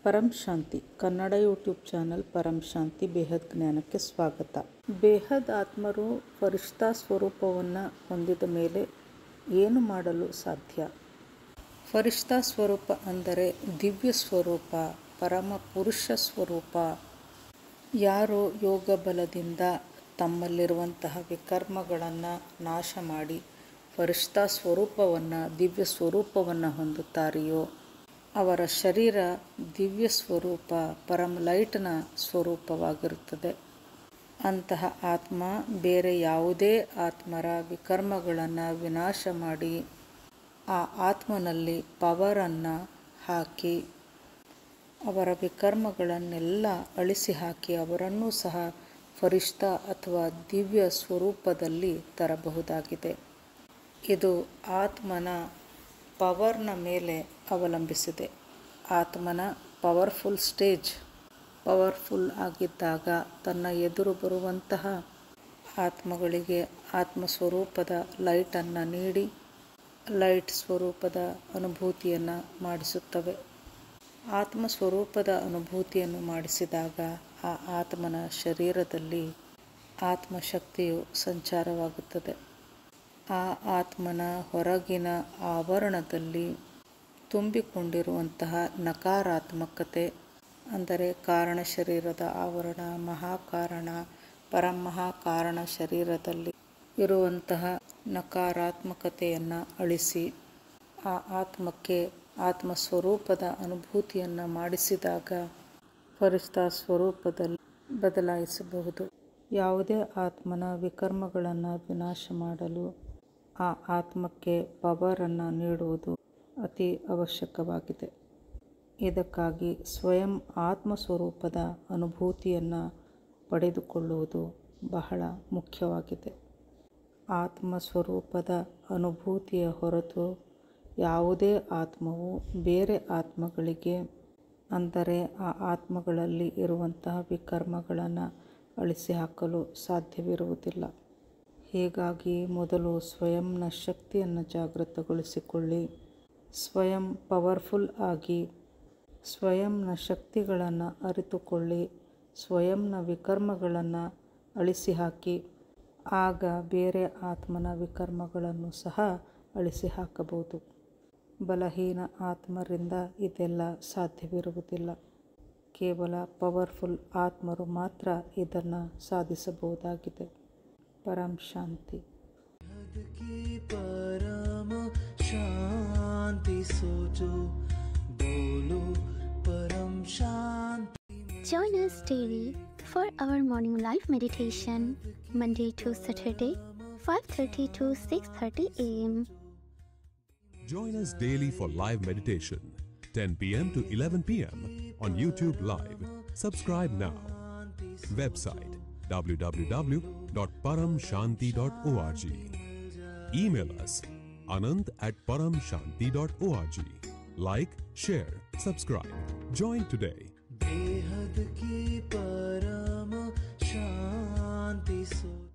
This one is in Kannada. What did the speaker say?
ಪರಂ ಶಾಂತಿ ಕನ್ನಡ ಯೂಟ್ಯೂಬ್ ಚಾನಲ್ ಪರಂ ಶಾಂತಿ ಬೇಹದ್ ಜ್ಞಾನಕ್ಕೆ ಸ್ವಾಗತ. ಬೇಹದ್ ಆತ್ಮರು ಫರಿಷ್ಠಾ ಸ್ವರೂಪವನ್ನು ಹೊಂದಿದ ಮೇಲೆ ಏನು ಮಾಡಲು ಸಾಧ್ಯ? ಫರಿಷ್ಠಾ ಸ್ವರೂಪ ಅಂದರೆ ದಿವ್ಯ ಸ್ವರೂಪ, ಪರಮ ಪುರುಷ ಸ್ವರೂಪ. ಯಾರು ಯೋಗ ಬಲದಿಂದ ತಮ್ಮಲ್ಲಿರುವಂತಹ ವಿಕರ್ಮಗಳನ್ನು ನಾಶ ಮಾಡಿ ಫರಿಷ್ಠಾ ಸ್ವರೂಪವನ್ನು, ದಿವ್ಯ ಸ್ವರೂಪವನ್ನು ಹೊಂದುತ್ತಾರೆಯೋ ಅವರ ಶರೀರ ದಿವ್ಯ ಸ್ವರೂಪ, ಪರಮ ಲೈಟ್ನ ಸ್ವರೂಪವಾಗಿರುತ್ತದೆ. ಅಂತಹ ಆತ್ಮ ಬೇರೆ ಯಾವುದೇ ಆತ್ಮರ ವಿಕರ್ಮಗಳನ್ನು ವಿನಾಶ ಮಾಡಿ ಆ ಆತ್ಮನಲ್ಲಿ ಪವರನ್ನು ಹಾಕಿ ಅವರ ವಿಕರ್ಮಗಳನ್ನೆಲ್ಲ ಅಳಿಸಿ ಹಾಕಿ ಅವರನ್ನೂ ಸಹ ಫರಿಷ್ಠಾ ಅಥವಾ ದಿವ್ಯ ಸ್ವರೂಪದಲ್ಲಿ ತರಬಹುದಾಗಿದೆ. ಇದು ಆತ್ಮನ ಪವರ್ನ ಮೇಲೆ ಅವಲಂಬಿಸಿದೆ. ಆತ್ಮನ ಪವರ್ಫುಲ್ ಸ್ಟೇಜ್ ಪವರ್ಫುಲ್ ಆಗಿದ್ದಾಗ ತನ್ನ ಎದುರು ಬರುವಂತಹ ಆತ್ಮಗಳಿಗೆ ಆತ್ಮಸ್ವರೂಪದ ಲೈಟನ್ನು ನೀಡಿ ಲೈಟ್ ಸ್ವರೂಪದ ಅನುಭೂತಿಯನ್ನು ಮಾಡಿಸುತ್ತವೆ. ಆತ್ಮಸ್ವರೂಪದ ಅನುಭೂತಿಯನ್ನು ಮಾಡಿಸಿದಾಗ ಆ ಆತ್ಮನ ಶರೀರದಲ್ಲಿ ಆತ್ಮಶಕ್ತಿಯು ಸಂಚಾರವಾಗುತ್ತದೆ. ಆ ಆತ್ಮನ ಹೊರಗಿನ ಆವರಣದಲ್ಲಿ ತುಂಬಿಕೊಂಡಿರುವಂತಹ ನಕಾರಾತ್ಮಕತೆ ಅಂದರೆ ಕಾರಣ ಶರೀರದ ಆವರಣ, ಮಹಾಕಾರಣ, ಪರಮಹಾಕಾರಣ ಶರೀರದಲ್ಲಿ ಇರುವಂತಹ ನಕಾರಾತ್ಮಕತೆಯನ್ನು ಅಳಿಸಿ ಆ ಆತ್ಮಕ್ಕೆ ಆತ್ಮಸ್ವರೂಪದ ಅನುಭೂತಿಯನ್ನು ಮಾಡಿಸಿದಾಗ ಫರಿಷ್ಠಾ ಸ್ವರೂಪದಲ್ಲಿ ಬದಲಾಯಿಸಬಹುದು. ಯಾವುದೇ ಆತ್ಮನ ವಿಕರ್ಮಗಳನ್ನು ವಿನಾಶ ಮಾಡಲು ಆ ಆತ್ಮಕ್ಕೆ ಪವರನ್ನು ನೀಡುವುದು ಅತಿ ಅವಶ್ಯಕವಾಗಿದೆ. ಇದಕ್ಕಾಗಿ ಸ್ವಯಂ ಆತ್ಮಸ್ವರೂಪದ ಅನುಭೂತಿಯನ್ನು ಪಡೆದುಕೊಳ್ಳುವುದು ಬಹಳ ಮುಖ್ಯವಾಗಿದೆ. ಆತ್ಮಸ್ವರೂಪದ ಅನುಭೂತಿಯ ಹೊರತು ಯಾವುದೇ ಆತ್ಮವು ಬೇರೆ ಆತ್ಮಗಳಿಗೆ ಅಂದರೆ ಆ ಆತ್ಮಗಳಲ್ಲಿ ಇರುವಂತಹ ವಿಕರ್ಮಗಳನ್ನು ಅಳಿಸಿ ಹಾಕಲು ಸಾಧ್ಯವಿರುವುದಿಲ್ಲ. ಹೀಗಾಗಿ ಮೊದಲು ಸ್ವಯಂನ ಶಕ್ತಿಯನ್ನು ಜಾಗೃತಗೊಳಿಸಿಕೊಳ್ಳಿ. ಸ್ವಯಂ ಪವರ್ಫುಲ್ ಆಗಿ ಸ್ವಯಂನ ಶಕ್ತಿಗಳನ್ನು ಅರಿತುಕೊಳ್ಳಿ. ಸ್ವಯಂನ ವಿಕರ್ಮಗಳನ್ನು ಅಳಿಸಿ ಹಾಕಿ ಆಗ ಬೇರೆ ಆತ್ಮನ ವಿಕರ್ಮಗಳನ್ನು ಸಹ ಅಳಿಸಿ ಹಾಕಬಹುದು. ಬಲಹೀನ ಆತ್ಮರಿಂದ ಇದೆಲ್ಲ ಸಾಧ್ಯವಿರುವುದಿಲ್ಲ. ಕೇವಲ ಪವರ್ಫುಲ್ ಆತ್ಮರು ಮಾತ್ರ ಇದನ್ನು ಸಾಧಿಸಬಹುದಾಗಿದೆ. ಪರಂ ಶಾಂತಿ. परम शांति सोचो बोलो परम शांति. Join us daily for our morning live meditation, Monday to Saturday, 5:30 to 6:30 a.m. Join us daily for live meditation, 10 p.m. to 11 p.m. on YouTube Live. Subscribe now. Website www.paramshanti.org. Email us anand@paramshanti.org. Like, share, subscribe. Join today. बेहद की परम शांति सो